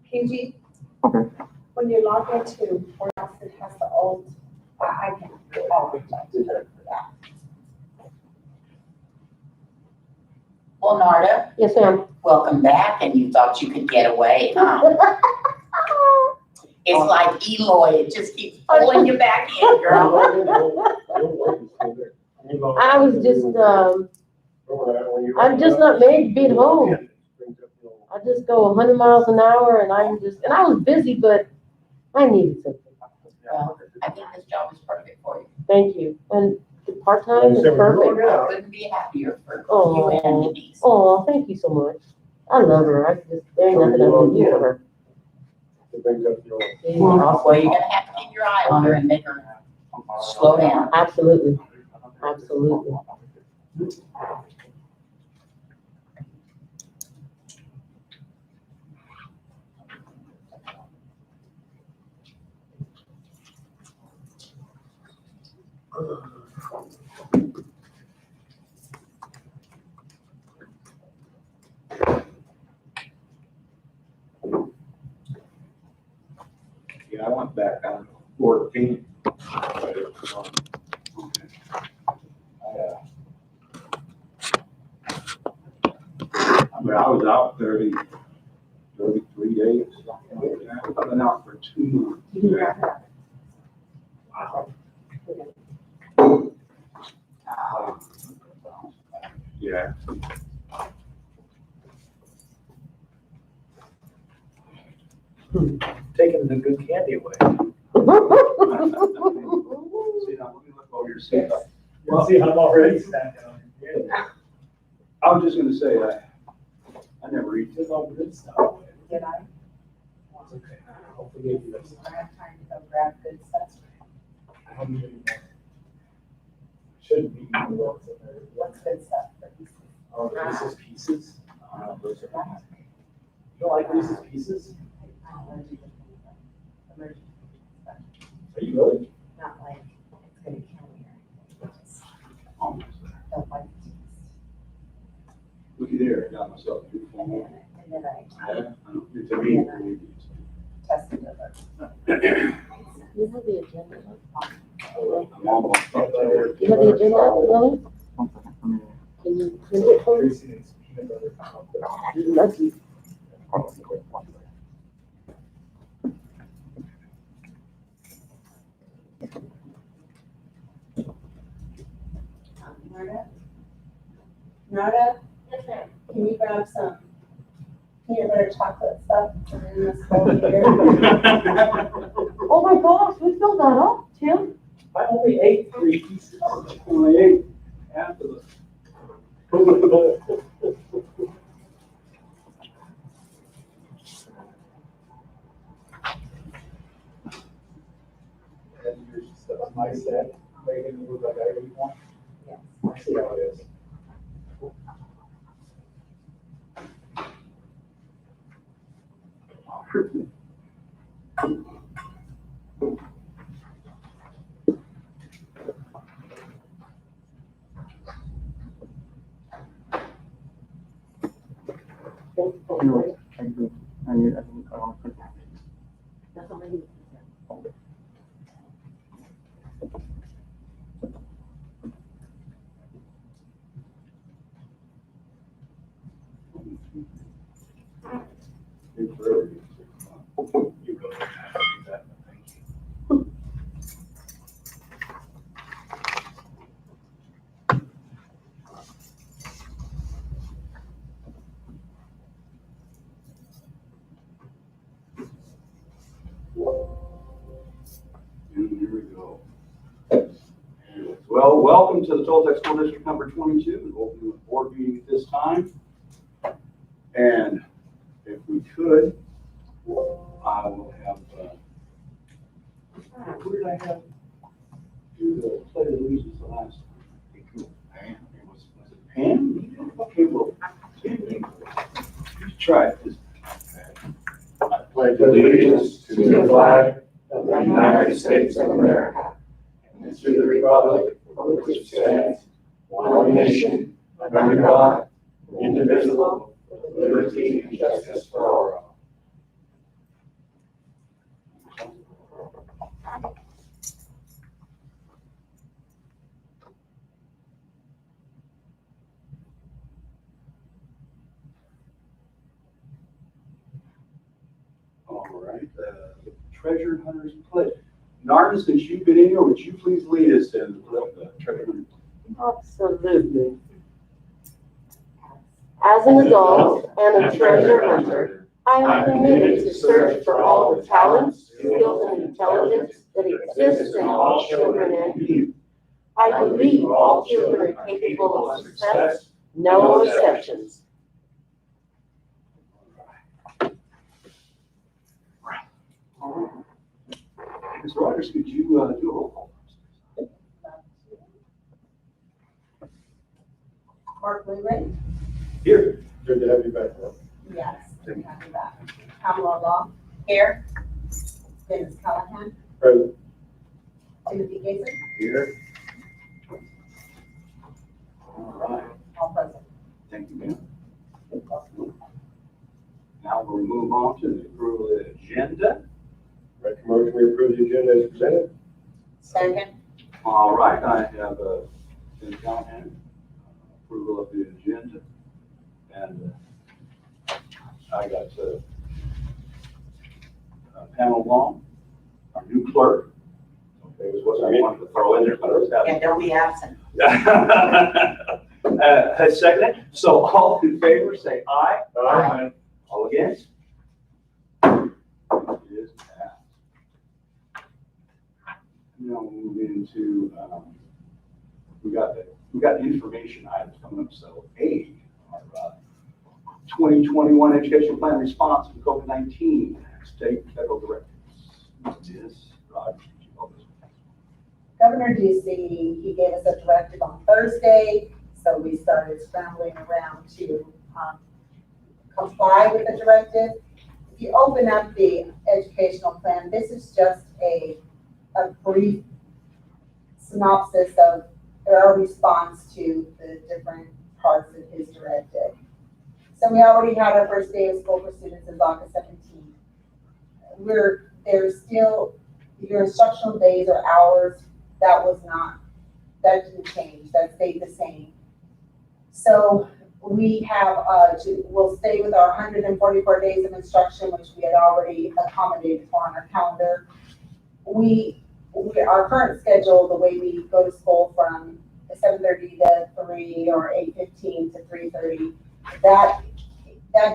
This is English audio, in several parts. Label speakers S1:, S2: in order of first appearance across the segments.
S1: PG,
S2: Okay.
S1: when you log into, or else it has the old, I can apologize to her for that.
S3: Well, Narda,
S2: Yes, ma'am.
S3: welcome back, and you thought you could get away, huh? It's like Eloy, it just keeps pulling you back in, girl.
S2: I was just, I'm just not made to be at home. I just go 100 miles an hour and I was busy, but I needed something.
S3: Well, I think this job is perfect for you.
S2: Thank you. And the part-time is perfect.
S3: I couldn't be happier for you
S2: Oh,
S3: and Denise.
S2: oh, thank you so much. I love her. There ain't nothing I can do for her.
S3: Well, you're gonna have to keep your eye on her and make her slow down.
S2: Absolutely. Absolutely.
S4: Yeah, I went back on 14. I was out 33 days. I've been out for 2 months. Wow. Yeah.
S5: Taking the good candy away.
S4: See, now, let me look over your seat.
S5: Well, see, I'm already sat down.
S4: I was just gonna say, I never eat.
S5: Did all good stuff.
S1: Did I?
S5: It's okay. I'll forgive you.
S1: I'm trying to go grab good stuff.
S5: I don't need any more. Shouldn't be.
S1: What's good stuff for you?
S5: Oh, the Reese's Pieces. Those are nice. You don't like Reese's Pieces?
S1: Emergency.
S5: Are you really?
S1: Not like it's gonna kill me or anything. Just
S4: Almost.
S1: don't like the
S4: Looky there, I got myself a new phone.
S1: taste. And then I
S4: It's a me.
S1: tested it.
S2: You have the agenda.
S4: I'm almost up there.
S2: You have the agenda, Lily? Can you print it for me?
S5: Reese's peanut butter.
S2: Lucky.
S1: Narda? Yes, ma'am. Can you grab some peanut butter chocolate stuff in this whole year?
S2: Oh my gosh, we filled that up, Tim.
S5: I only ate 3 pieces.
S4: Only ate half of it.
S5: My set, making it look like I ate one.
S1: Yes.
S5: I see how it is.
S2: That's all I need.
S5: You really have to do that, thank you.
S4: And here we go. Well, welcome to the Toltec School District number 22, opening the board meeting at this time. And if we could, I will have, who did I have do the pledge of allegiance the last time? Pam. Was it Pam? Okay, well, Pam, let's try it.
S6: I pledge allegiance to the flag of the United States of America and to the republic for which it stands, one nation, under God, indivisible, with liberty, and justice for all.
S4: All right, treasure hunter's pledge. Narda, since you've been in here, would you please lead us in the treasure hunter?
S2: Absolutely. As an adult and a treasure hunter, I am committed to search for all the talents, skills, and intelligence that exists in all children and youth. I believe all children are capable of success, no exceptions.
S4: Ms. Rogers, could you do a roll call?
S1: Mark Wainwright?
S4: Here.
S6: Good to have you back.
S1: Yes, we have you back. Pamela Long? Here. Dennis Callahan?
S6: Present.
S1: Timothy Gason?
S4: Here. All right,
S1: All present.
S4: thank you, ma'am. Now we'll move on to the approval of the agenda.
S6: Make a motion, we approve the agenda as presented.
S1: Second.
S4: All right, I have Ms. Callahan, approval of the agenda. And I got Pamela Long, our new clerk. Okay, was what I wanted to throw in there, but I was having.
S3: Yeah, don't be absent.
S4: Has seconded, so all in favor, say aye.
S6: Aye.
S4: All against? It is passed. Now we'll move into, we got information items coming up, so A, our 2021 education plan response to COVID-19, state and federal directives. Ms. Rogers, could you help us?
S1: Governor Ducey, he gave us a directive on Thursday, so we started scrambling around to comply with the directive. If you open up the educational plan, this is just a brief synopsis of our response to the different parts of his directive. So we already had our first day of school for students in August 17th. There's still, your instructional days or hours, that didn't change, that stayed the same. So we have, we'll stay with our 144 days of instruction, which we had already accommodated for on our calendar. Our current schedule, the way we go to school from 7:30 to 3 or 8:15 to 3:30, that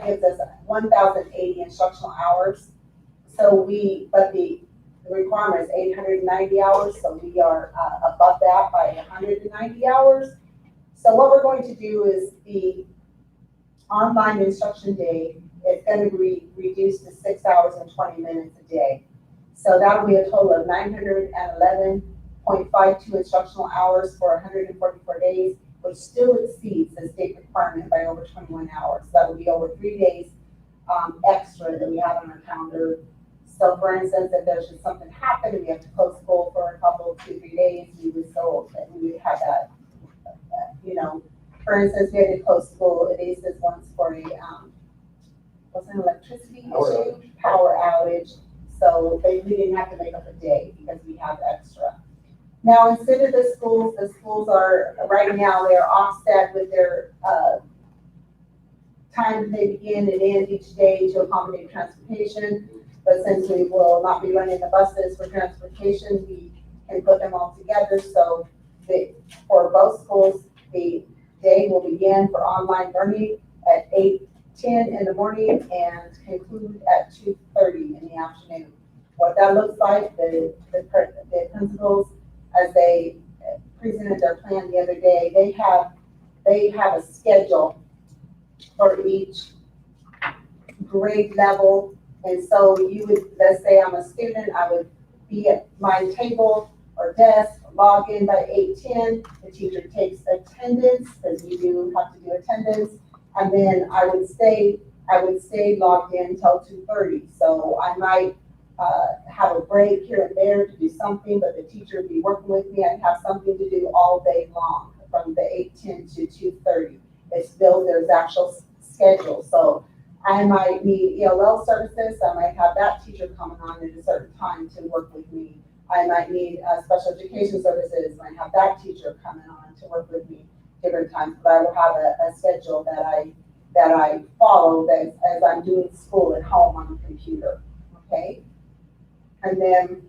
S1: gives us 1,080 instructional hours. So but the requirement is 890 hours, so we are above that by 190 hours. So what we're going to do is the online instruction day is going to be reduced to 6 hours and 20 minutes a day. So that'll be a total of 911.52 instructional hours for 144 days, which still exceeds the state requirement by over 21 hours. That will be over 3 days extra that we have on our calendar. So for instance, if there's just something happen and we have to close school for a couple, 2-3 days, we would have that, for instance, we had to close school at ACES once for was an electricity issue, power outage. So we didn't have to make up a day because we have extra. Now, instead of the schools are, right now, they're offset with their time they begin and end each day to accommodate transportation. But since we will not be running the buses for transportation, we can put them all together. So for both schools, the day will begin for online learning at 8:10 in the morning and conclude at 2:30 in the afternoon. What that looks like, the principals, as they presented their plan the other day, they have a schedule for each grade level. And so you would, let's say I'm a student, I would be at my table or desk, log in by 8:10. The teacher takes attendance, because you do have to do attendance. And then I would stay logged in until 2:30. So I might have a break here and there to do something, but the teacher would be working with me. I'd have something to do all day long from the 8:10 to 2:30. It's built, there's actual schedule. So I might need ELL services, I might have that teacher coming on at a certain time to work with me. I might need special education services, might have that teacher coming on to work with me different times, but I will have a schedule that I follow as I'm doing school at home on the computer, okay? And then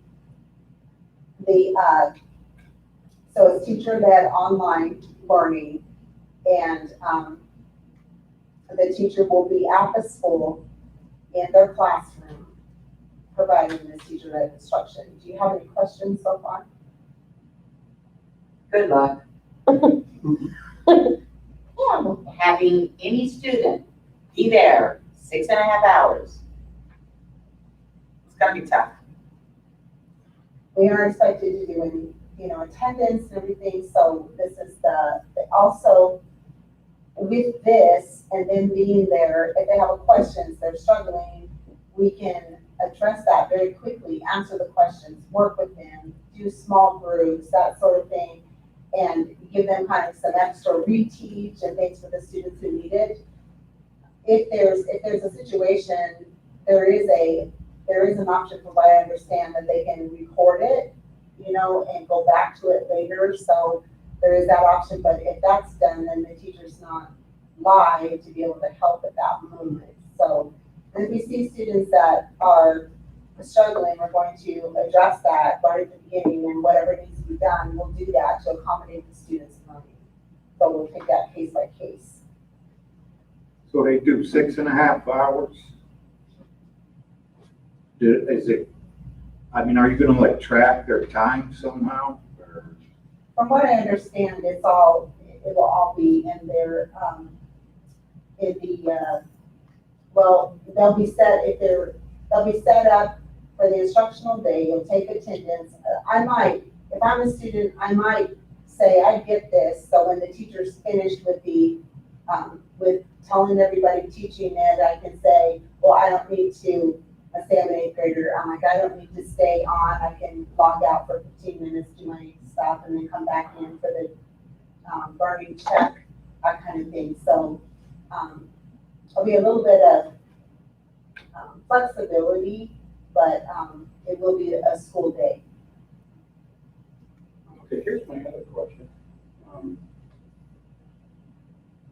S1: so it's teacher-led online learning, and the teacher will be at the school in their classroom providing this teacher-led instruction. Do you have any questions so far?
S3: Good luck.
S1: Yeah.
S3: Having any student be there 6.5 hours. It's gonna be tough.
S1: We are expected to do any, attendance and everything, so this is also with this and then being there, if they have questions, they're struggling, we can address that very quickly, answer the questions, work with them, do small groups, that sort of thing, and give them kind of some extra reteach and things for the students who need it. If there's a situation, there is an option from what I understand that they can record it, and go back to it later. So there is that option, but if that's done, then the teacher's not live to be able to help at that moment. So if we see students that are struggling, we're going to address that right at the beginning, and whatever needs to be done, we'll do that to accommodate the students' learning. So we'll take that case by case.
S4: So they do 6.5 hours? Are you gonna like track their time somehow? Or?
S1: From what I understand, it will all be in their, they'll be set up for the instructional day. You'll take attendance. If I'm a student, I might say, I get this. So when the teacher's finished with with telling everybody, teaching it, I can say, well, I don't need to, say I'm an 8th grader, I'm like, I don't need to stay on. I can log out for 15 minutes, do my stuff, and then come back in for the learning check, that kind of thing. So there'll be a little bit of flexibility, but it will be a school day.
S4: Okay, here's my other question.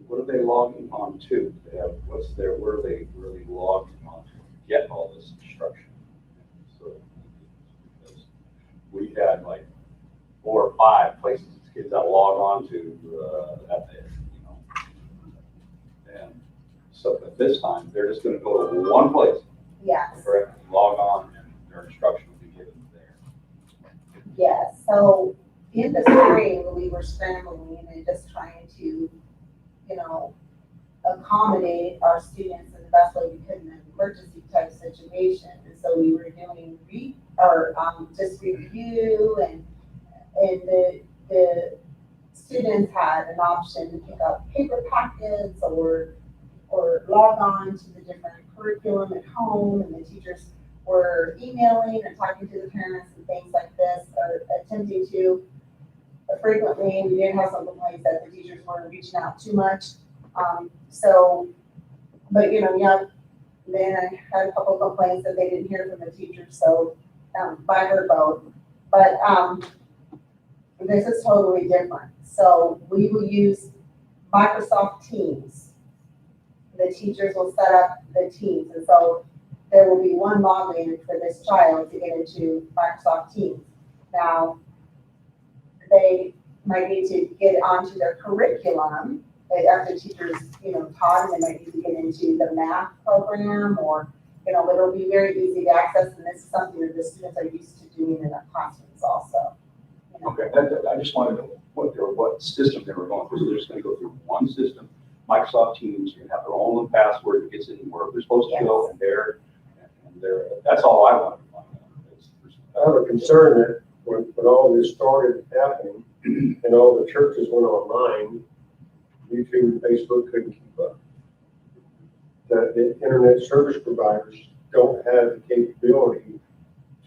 S4: What are they logging on to? Where are they really logging on to get all this instruction? So because we had like 4 or 5 places kids that log on to and so at this time they're just going to go to one place.
S1: Yes.
S4: Correct. Log on and their instruction will be given there.
S1: Yes. So in the spring, we were scrambling and just trying to, accommodate our students in the best way we could in an emergency type situation. And so we were doing just review, and the students had an option to pick up paper packets or log on to the different curriculum at home, and the teachers were emailing and talking to the parents and things like this, or attempting to. Frequently, we did have some complaints that the teachers were reaching out too much. Then I had a couple of complaints that they didn't hear from the teachers, so by her vote. But this is totally different. So we will use Microsoft Teams. The teachers will set up the Teams, and so there will be one login for this child to get into Microsoft Teams. Now, they might need to get onto their curriculum. After teachers, taught, and they might need to get into the math program, or, but it'll be very easy to access, and this is something that the students are used to doing in their classrooms also.
S4: Okay, I just wanted to know what system they were going through. So they're just going to go through one system, Microsoft Teams. You have their own little password that gets in where they're supposed to go, and that's all I wanted to find out.
S7: I have a concern that when all this started happening and all the churches went online, YouTube and Facebook couldn't keep up. That the internet service providers don't have the capability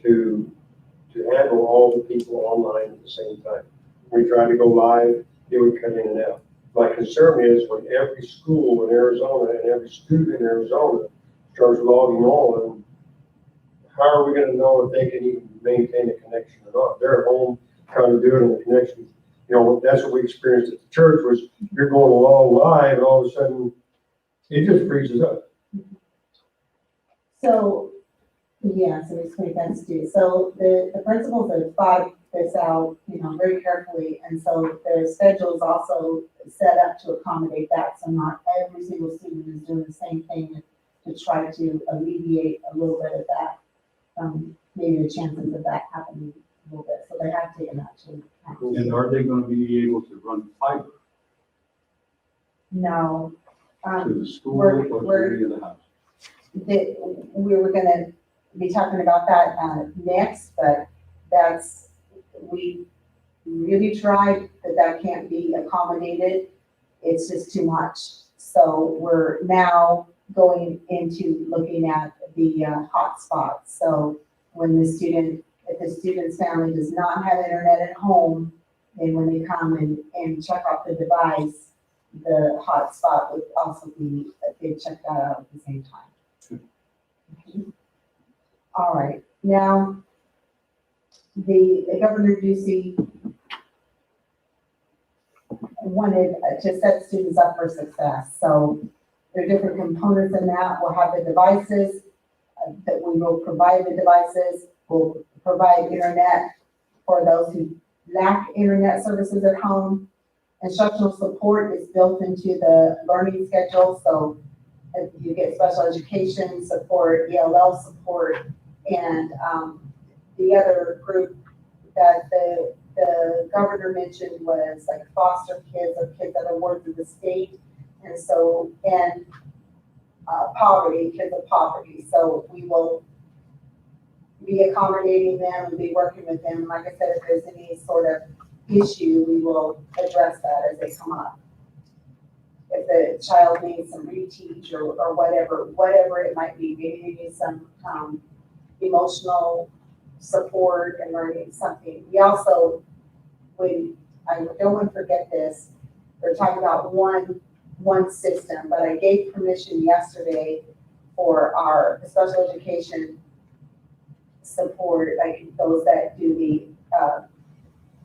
S7: to handle all the people online at the same time. We tried to go live, it would come in and out. My concern is when every school in Arizona and every student in Arizona starts logging on, how are we gonna know if they can even maintain a connection or not? They're at home trying to do it in the connection. You know, that's what we experienced at the church was you're going along live and all of a sudden it just freezes up.
S1: So, yeah, so explain that to you. So the principals have thought this out, very carefully. And so their schedule is also set up to accommodate that. So not every single student is doing the same thing to try to alleviate a little bit of that. Maybe the chances of that happening a little bit. So they have taken that to account.
S4: And are they gonna be able to run fiber
S1: No.
S4: to the school
S1: we're-
S4: or to
S1: we're-
S4: any of the house?
S1: We were gonna be talking about that, next, but we really tried, that can't be accommodated. It's just too much. So we're now going into looking at the, hotspots. So when if the student's family does not have internet at home, then when they come and check off the device, the hotspot would also be, they check that out at the same time. Okay. All right, now, the Governor Ducey wanted to set students up for success. So there are different components in that. We'll have the devices, that we will provide the devices. We'll provide internet for those who lack internet services at home. Instructional support is built into the learning schedule. So if you get special education support, ELL support, and the other group that the governor mentioned was like foster kids or kids that are wards of the state. And so, and poverty, kids of poverty. So we will be accommodating them and be working with them. Like I said, if there's any sort of issue, we will address that as they come up. If the child needs some reteach or whatever it might be, maybe they need some emotional support and learning something. We also, I don't want to forget this, we're talking about one system, but I gave permission yesterday for our special education support, like those that do the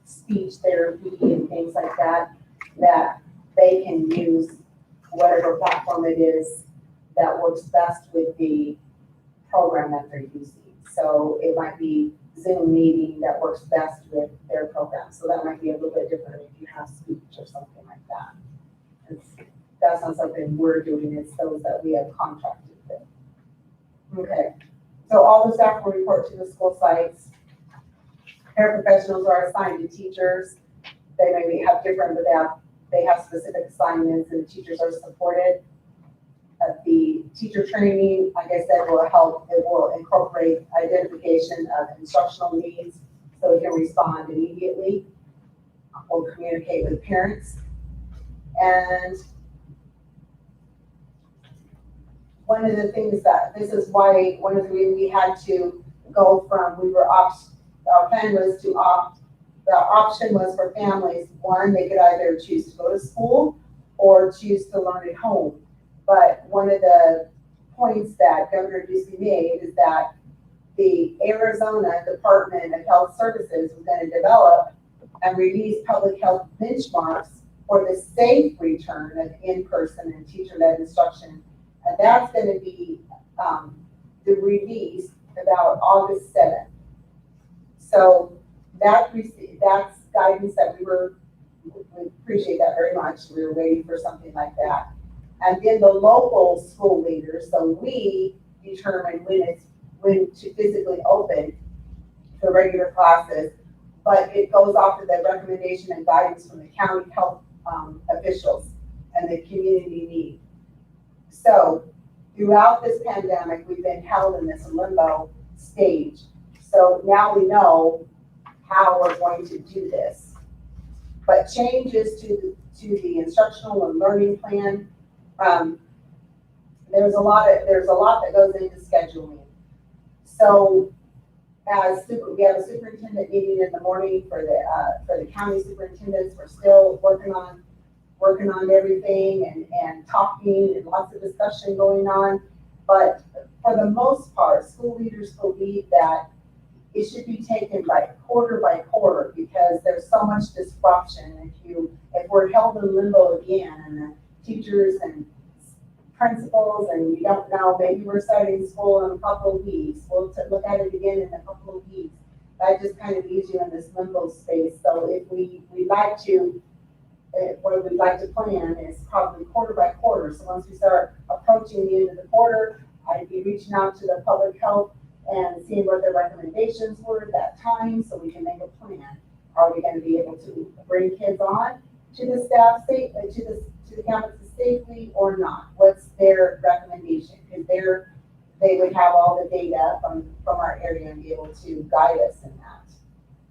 S1: speech therapy and things like that, that they can use whatever platform it is that works best with the program that they're using. So it might be Zoom meeting that works best with their program. So that might be a little bit different if you have speech or something like that. That's not something we're doing, it's those that we have contracted with. Okay, so all the staff will report to the school sites. Paraprofessionals are assigned to teachers. They maybe have different, but they have specific assignments and teachers are supported. The teacher training, like I said, will help, it will incorporate identification of instructional needs so it can respond immediately. We'll communicate with parents. And one of the things this is why, one of the reasons we had to go from, our plan was to the option was for families, one, they could either choose to go to school or choose to learn at home. But one of the points that Governor Ducey made is that the Arizona Department of Health Services was going to develop and release public health benchmarks for the safe return of in-person and teacher-led instruction. And that's going to be the release about August 7th. So that's guidance that we appreciate that very much. We were waiting for something like that. And then the local school leaders, so we determine when to physically open for regular classes, but it goes off of the recommendation and guidance from the county health officials and the community need. So throughout this pandemic, we've been held in this limbo stage. So now we know how we're going to do this. But changes to the instructional and learning plan, there's a lot that goes into scheduling. So we have a superintendent meeting in the morning for the county superintendents. We're still working on working on everything and talking and lots of discussion going on. But for the most part, school leaders believe that it should be taken by quarter, because there's so much disruption. If we're held in limbo again, and the teachers and principals, and you don't know, maybe we're starting school in a couple of weeks, we'll look at it again in a couple of weeks. That just kind of leaves you in this limbo space. So if we'd like to, what we'd like to plan is probably quarter by quarter. So once we start approaching the end of the quarter, I'd be reaching out to the public health and seeing what their recommendations were at that time, so we can make a plan. Are we gonna be able to bring kids on to the staff to the campuses safely or not? What's their recommendation? Because they would have all the data from our area and be able to guide us in that.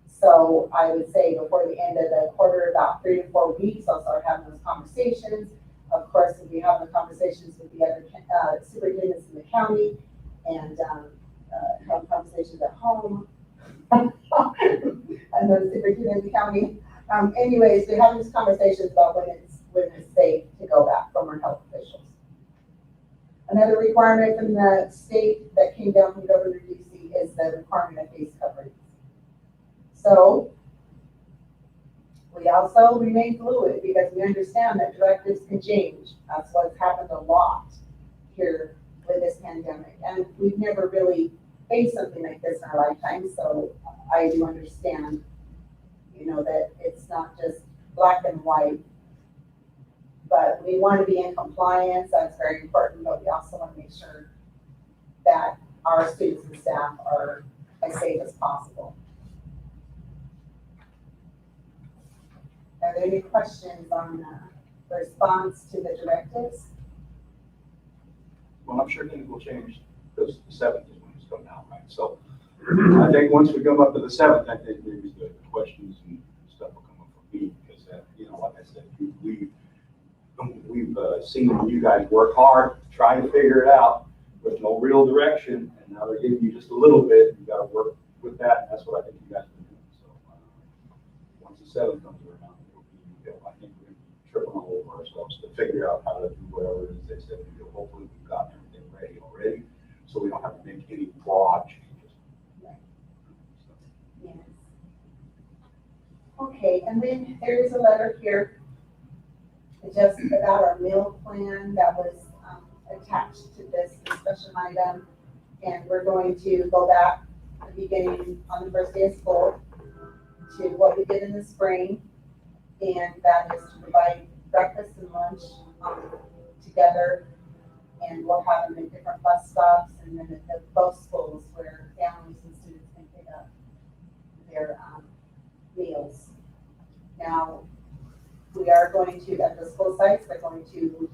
S1: So I would say before the end of the quarter, about 3 to 4 weeks, I'll start having those conversations. Of course, we'll be having the conversations with the other superintendents in the county, and have conversations at home. And the superintendent in the county. Anyways, we're having these conversations about when it's safe to go back from our health officials. Another requirement from the state that came down from Governor Ducey is the requirement of face coverings. So we also remain fluid, because we understand that directives can change. That's what's happened a lot here with this pandemic. And we've never really faced something like this in our lifetime. So I do understand, that it's not just black and white, but we want to be in compliance. That's very important, but we also want to make sure that our students and staff are as safe as possible. Are there any questions on the response to the directives?
S4: Well, I'm sure things will change, because the 7th is when it's coming out, right? So I think once we come up to the 7th, I think maybe the questions and stuff will come up for me, because, like I said, we've seen you guys work hard, trying to figure it out with no real direction, and now they're giving you just a little bit. You got to work with that, and that's what I think you guys are doing. So once the 7th comes around, I think we're going to be tripping all over ourselves to figure out how to do whatever it is they said we do. Hopefully we've got everything ready already, so we don't have to make any broad changes.
S1: Yes. Okay, and then there is a letter here just about our meal plan that was attached to this discussion item. And we're going to go back at the beginning on the first day of school to what we did in the spring. And that is to provide breakfast and lunch together. And we'll have them in different bus stops and then at both schools where families and students can pick up their meals. Now, we are going to, at the school sites, we're going to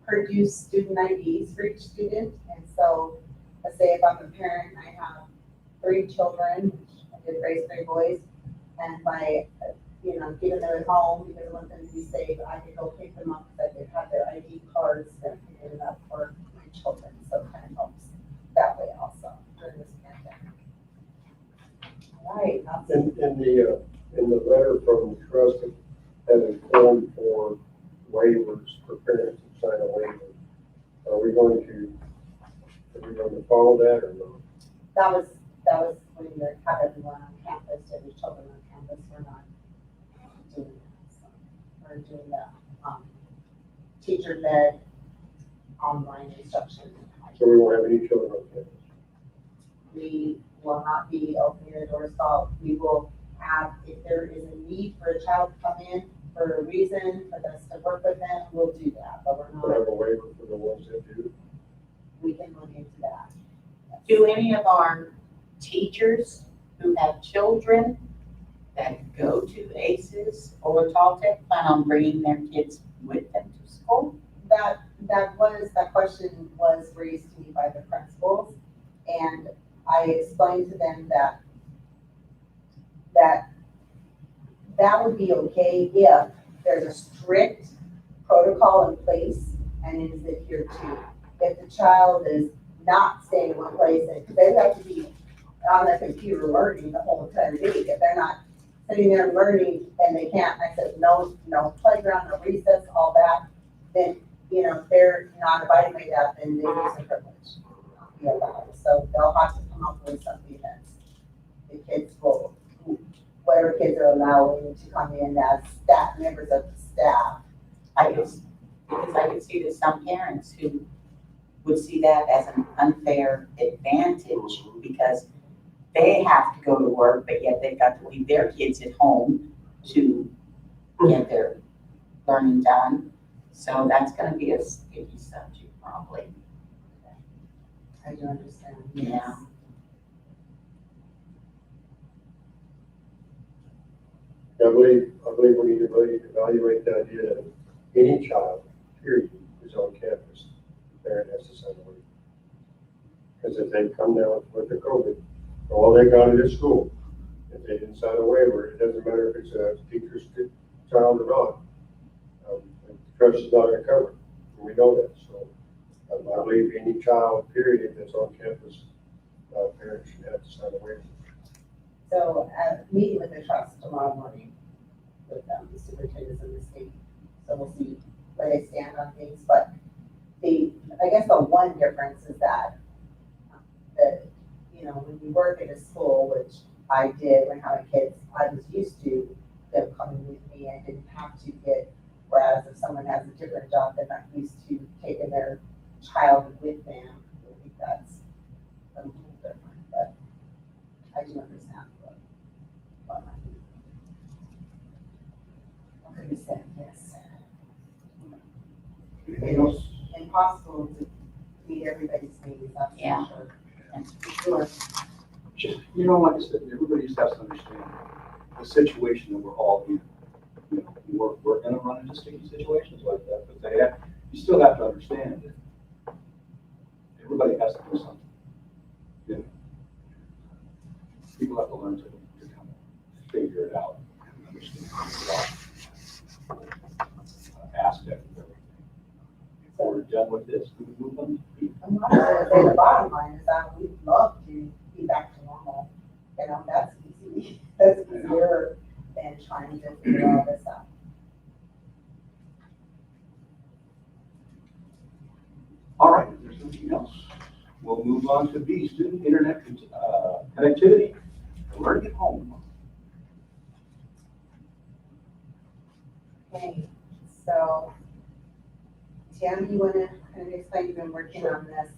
S1: produce student IDs for each student. And so, let's say if I'm a parent, I have 3 children, I did raise 3 boys, and by, given them at home because I want them to be safe, I could go pick them up because I could have their ID cards that pick it up for my children. So it kind of helps that way also during this pandemic. All right.
S7: In the letter from the trust has a form for waivers for parents to sign a waiver. Are we going to follow that or not?
S1: That was when you have everyone on campus, every children on campus. We're not doing that. So we're doing the teacher-led online instruction.
S7: So we won't have any children on campus?
S1: We will not be opening the doors. So we will have, if there is a need for a child to come in for a reason, for us to work with them, we'll do that. But we're
S7: We'll have
S1: not,
S7: a waiver for the ones that do?
S1: we can look into that.
S3: Do any of our teachers who have children that go to ACES or Tall Tech plan on bringing their kids with them to school?
S1: That question was raised to me by the principals, and I explained to them that would be okay if there's a strict protocol in place and it is adhered to. If the child is not staying in one place, and they have to be on the computer learning the whole entire day, if they're not sitting there learning and they can't, I said, no, playground, no recess, all that, then, if they're not abiding by that, then they lose their privilege. Be allowed. So they'll have to come up with something that the kids will, whatever kids are allowing to come in as staff, members of the staff.
S3: Because I could see that some parents who would see that as an unfair advantage because they have to go to work, but yet they've got to leave their kids at home to get their learning done. So that's gonna be a sticky subject probably.
S1: I do understand.
S3: Yeah.
S7: I believe we need to really evaluate the idea that any child, period, who's on campus, the parent has to sign a waiver. Because if they come down with the COVID, all they got is school. If they didn't sign a waiver, it doesn't matter if it's a teacher's child or not. The trust is not gonna cover it, and we know that, so I believe any child, period, that's on campus, parents should have to sign a waiver.
S1: So, meeting with the trust tomorrow morning with them, the superintendents of the state. So we'll see where they stand on things, but I guess the one difference is that, when you work at a school, which I did when I had kids, I was used to them coming with me and didn't have to whereas if someone has a different job, they're not used to taking their child with them. I think that's a little different, but I do understand what I said, yes. It's impossible to meet everybody's needs, that's
S3: Yeah.
S1: for sure.
S3: That's for sure.
S4: Just, like I said, everybody just has to understand the situation that we're all in. We're gonna run into sticky situations like that, but you still have to understand that everybody has to do something. People have to learn to kind of figure it out and understand the aspect of everything. If we're done with this, we move on.
S1: I'm not gonna say the bottom line is that we'd love to be back to normal. That's easy. That's easier than trying to figure all this out.
S4: All right, if there's nothing else, we'll move on to B, student internet connectivity, learning at home.
S1: Okay, so Tim, you wanna kind of explain, you've been working on this,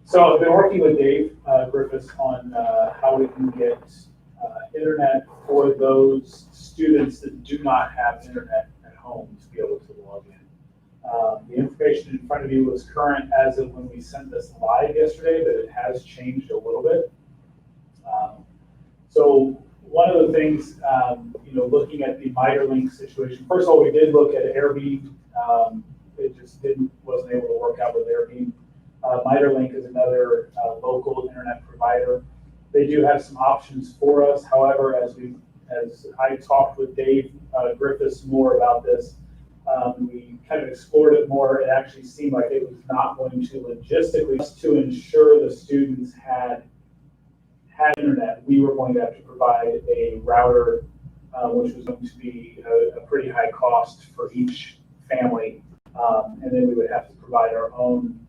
S5: So I've been working with Dave Griffiths on how we can get internet for those students that do not have internet at home to be able to log in. The information in front of you was current as of when we sent this live yesterday, but it has changed a little bit. So one of the things, looking at the MiterLink situation, first of all, we did look at Airbeam. It just wasn't able to work out with Airbeam. MiterLink is another local internet provider. They do have some options for us. However, as I talked with Dave Griffiths more about this, we kind of explored it more. It actually seemed like it was not going to logistically, just to ensure the students had internet, we were going to have to provide a router, which was going to be a pretty high cost for each family. And then we would have to provide our own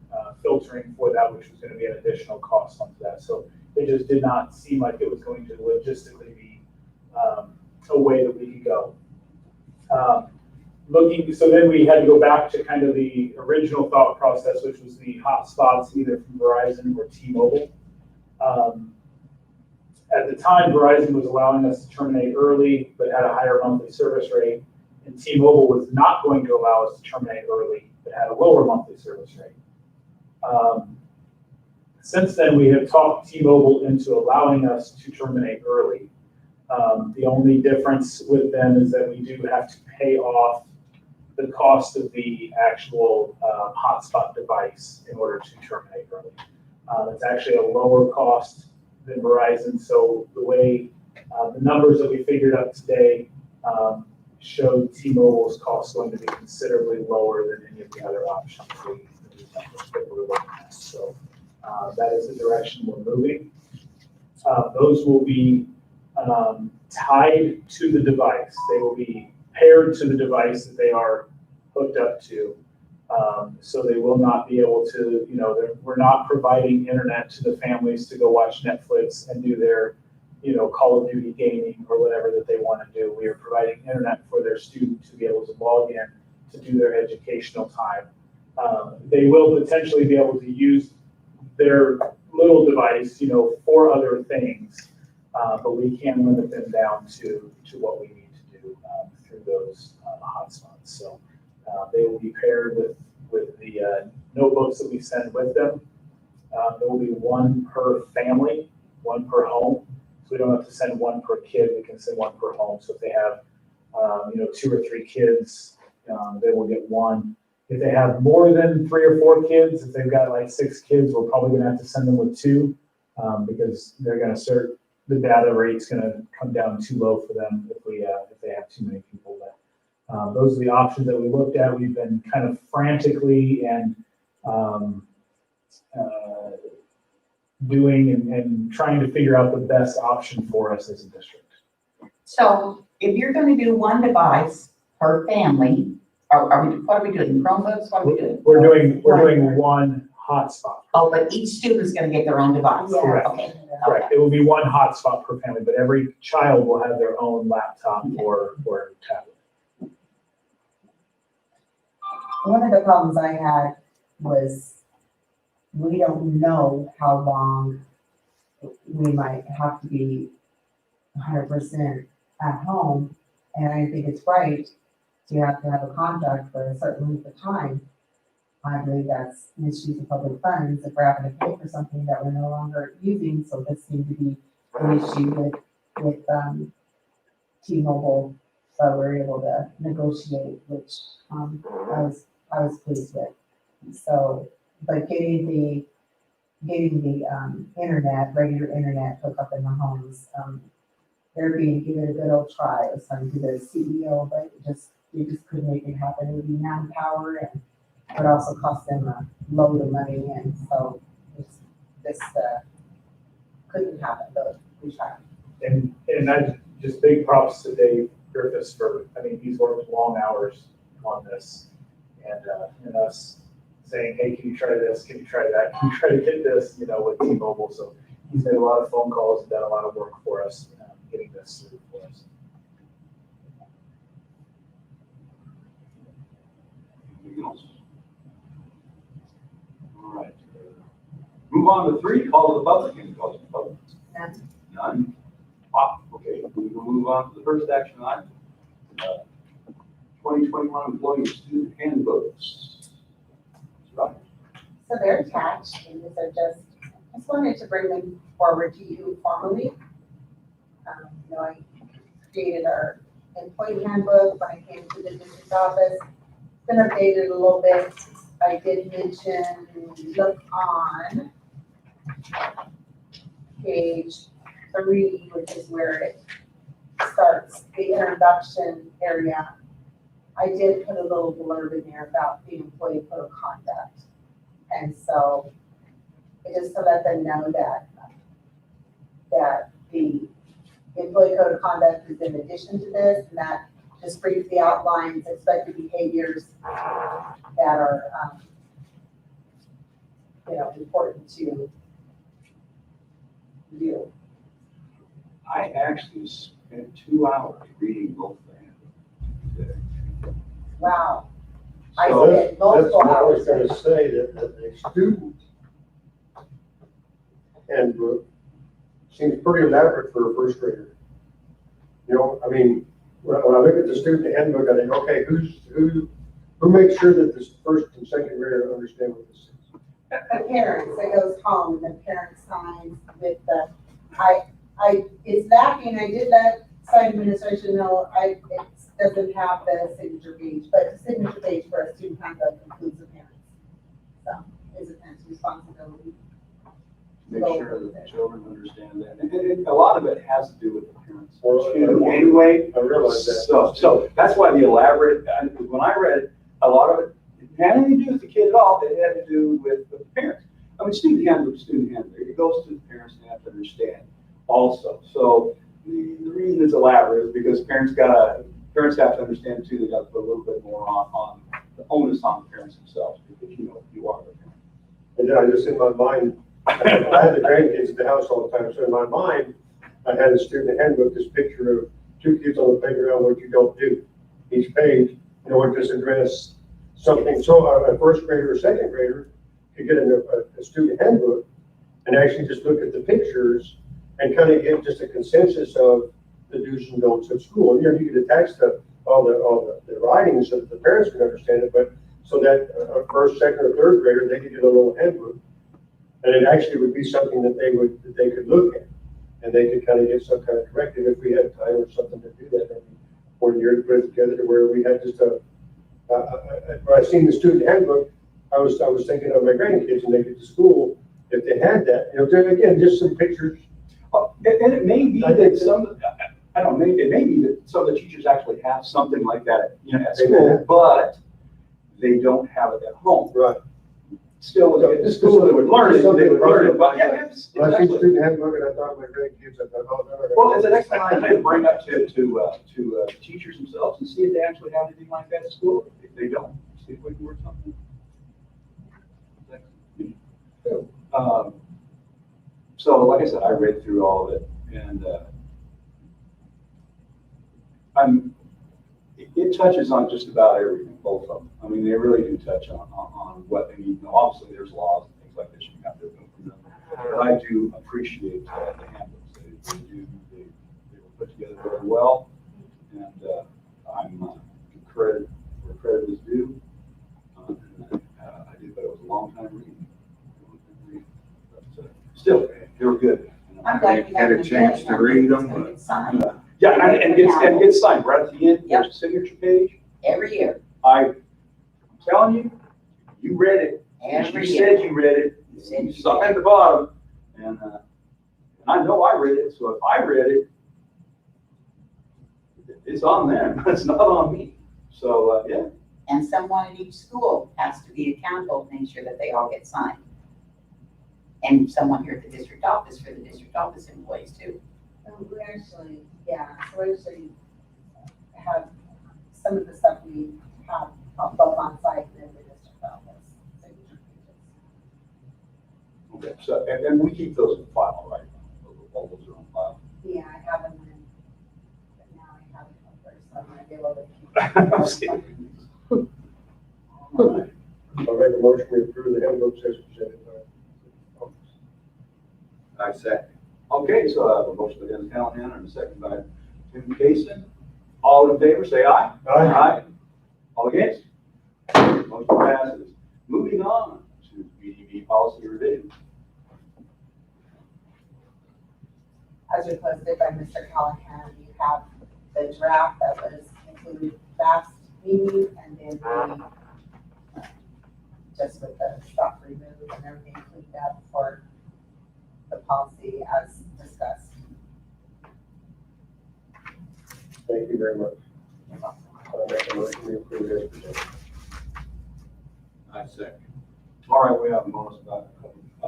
S5: filtering for that, which was going to be an additional cost onto that. So it just did not seem like it was going to logistically be a way that we could go. So then we had to go back to kind of the original thought process, which was the hotspots either from Verizon or T-Mobile. At the time, Verizon was allowing us to terminate early, but had a higher monthly service rate, and T-Mobile was not going to allow us to terminate early, but had a lower monthly service rate. Since then, we have talked T-Mobile into allowing us to terminate early. The only difference with them is that we do have to pay off the cost of the actual hotspot device in order to terminate early. It's actually a lower cost than Verizon. So the way the numbers that we figured out today showed T-Mobile's cost going to be considerably lower than any of the other options that we're looking at. So that is the direction we're moving. Those will be tied to the device. They will be paired to the device that they are hooked up to. So they will not be able to, we're not providing internet to the families to go watch Netflix and do their, Call of Duty gaming or whatever that they want to do. We are providing internet for their student to be able to log in to do their educational time. They will potentially be able to use their little device, for other things, but we can limit them down to what we need to do through those hotspots. So they will be paired with the notebooks that we send with them. There will be one per family, one per home. So we don't have to send one per kid. We can send one per home. So if they have, 2 or 3 kids, they will get one. If they have more than 3 or 4 kids, if they've got like 6 kids, we're probably going to have to send them with 2 because they're going to start, the data rate's going to come down too low for them if they have too many people. But those are the options that we looked at. We've been kind of frantically and doing and trying to figure out the best option for us as a district.
S3: So if you're gonna do one device per family, what are we doing, Chromebooks, what are we doing?
S5: We're doing one hotspot.
S3: Oh, but each student's gonna get their own device?
S1: Yeah.
S5: Correct.
S3: Okay.
S5: Correct. It will be one hotspot per family, but every child will have their own laptop or tablet.
S1: One of the problems I had was we don't know how long we might have to be 100% at home. And I think it's right to have a contract for a certain length of time. I believe that's misuse of public funds if we're having to pay for something that we're no longer using. So this seemed to be an issue with T-Mobile, but we're able to negotiate, which I was pleased with. So, but getting the internet, regular internet hookup in the homes, they're being given a good old try. I was talking to the CEO, but they just couldn't make it happen. It would be manpower and it would also cost them a load of money, and so this couldn't happen. But we tried.
S5: And I just big props to Dave Griffiths for, he's worked long hours on this and us saying, hey, can you try this? Can you try that? Can you try to get this, with T-Mobile? So he's made a lot of phone calls and done a lot of work for us, getting this through for us.
S4: Anything else? All right. Move on to 3, call to the public. Any calls to the public? None? Wow, okay, we will move on to the first action item. 2021 employee student handbooks. Right.
S1: So they're attached, and these are just wanted to bring them forward to you formally. I created our employee handbook when I came to the district office. It's been updated a little bit. I did mention, look on page 3, which is where it starts, the introduction area. I did put a little blurb in there about the employee code of conduct. And so just to let them know that the employee code of conduct is in addition to this, and that just briefly outlines expected behaviors that are, important to do.
S4: I actually spent 2 hours reading both of them.
S1: Wow. I
S4: So,
S1: spent
S7: That's
S1: multiple
S7: what I was
S1: hours.
S7: gonna say, that the student handbook seems pretty elaborate for a first grader. When I look at the student handbook, I think, okay, who makes sure that this first and second grader understand what this is?
S1: The parents, it goes home, the parent signs with the, it's lacking, I did let site administration know, it doesn't have the signature page, but the signature page for a student handbook includes the parents. So, it's a parent's responsibility.
S4: Make sure that the children understand that. And a lot of it has to do with the parents
S7: Well,
S4: too, anyway.
S7: I realize that.
S4: So that's why the elaborate, when I read a lot of it, had anything to do with the kid at all, it had to do with the parents. Student handbook, it goes to the parents, and they have to understand also. So the reason it's elaborate is because parents have to understand too, they got to put a little bit more on the onus on the parents themselves, because you are the parent.
S7: And then I just, in my mind, I had the grandkids at the house all the time, so in my mind, I had a student handbook, this picture of two kids on the playground, what you don't do. Each page, would just address something, so a first grader or second grader could get a student handbook and actually just look at the pictures and kind of get just a consensus of the do's and don'ts of school. You could attach all the writings so that the parents can understand it, but so that a first, second, or third grader, they could get a little handbook. And it actually would be something that they could look at, and they could kind of get some kind of directive if we had time or something to do that. Maybe 1 year to put it together to where we had just when I seen the student handbook, I was thinking of my grandkids when they get to school, if they had that, again, just some pictures.
S4: And it may be that some, I don't know, it may be that some of the teachers actually have something like that, at school, but they don't have it at home.
S7: Right.
S4: Still, at the school, they would learn it, but yeah, it's
S7: When I seen the
S4: actually.
S7: student handbook and I thought of my grandkids, I thought, oh, no.
S4: Well, it's an excellent idea to bring up to teachers themselves and see if they actually have anything like that at school. If they don't, see if we can work something. So like I said, I read through all of it, and it touches on just about everything, both of them. I mean, they really do touch on what they need. Obviously, there's laws and things like this you have to go through them. But I do appreciate the handbooks. They were put together very well, and I'm credit where credit is due. I did, but it was a long time reading. But still, they were good.
S3: I'm glad you
S6: Had a
S3: have
S6: chance to read them, but-
S3: It's signed
S4: Yeah, and it gets signed right at the end.
S3: Yep.
S4: There's a signature page.
S3: every year,
S4: I'm telling you, you read it.
S3: every
S4: You
S3: year.
S4: said you read it.
S3: You said you
S4: You saw
S3: did.
S4: at the bottom, and I know I read it. So if I read it, it's on them. It's not on me. So yeah.
S3: And someone at each school has to be accountable, to make sure that they all get signed. And someone here at the district office for the district office employees too.
S1: We actually, we actually have some of the stuff we have both on site and in the district office. Signature pages.
S4: Okay. So and we keep those in file, right? All those are on file.
S1: Yeah, I have them in, but now I have them first, so I'm gonna be able to keep.
S4: I'm just kidding. All right.
S7: I'll make a motion to approve the handbooks as presented by.
S6: I second.
S4: Okay, so I have a motion by Dennis Callahan and a second by Tim Cason. All in favor, say aye.
S7: Aye.
S4: All against? Motion passes. Moving on to BDB policy revision.
S1: As requested by Mr. Callahan, you have the draft that was included last meeting, and then the, just with the stuff removed and everything cleaned up for the policy as discussed.
S7: Thank you very much. I'll make a motion to approve as presented.
S6: I second.
S4: All right, we have a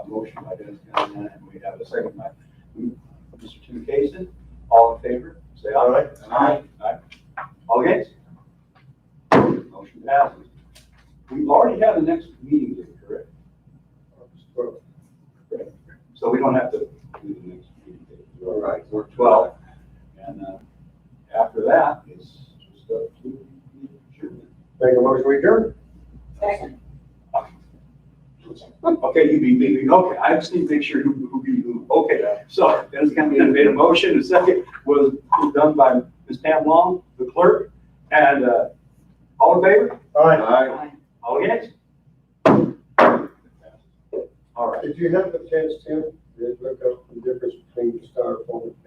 S4: motion by Dennis Callahan, and we have a second by Mr. Tim Cason. All in favor, say aye.
S7: Aye.
S4: Aye. All against? Motion passes. We've already had the next meeting date, correct?
S7: Well,
S4: So we don't have to do the next meeting date.
S6: All right.
S4: We're 12. And after that, it's just up to the
S7: Make a motion to adjourn.
S3: Second.
S4: Okay, you beat me. Okay, I just need to make sure who beat who. Okay, so Dennis Callahan made a motion. The second was done by Ms. Pam Long, the clerk. And all in favor?
S7: Aye.
S6: Aye.
S4: All against? All right.
S7: Did you have a chance, Tim, to look up the difference between the styrofoam and paper?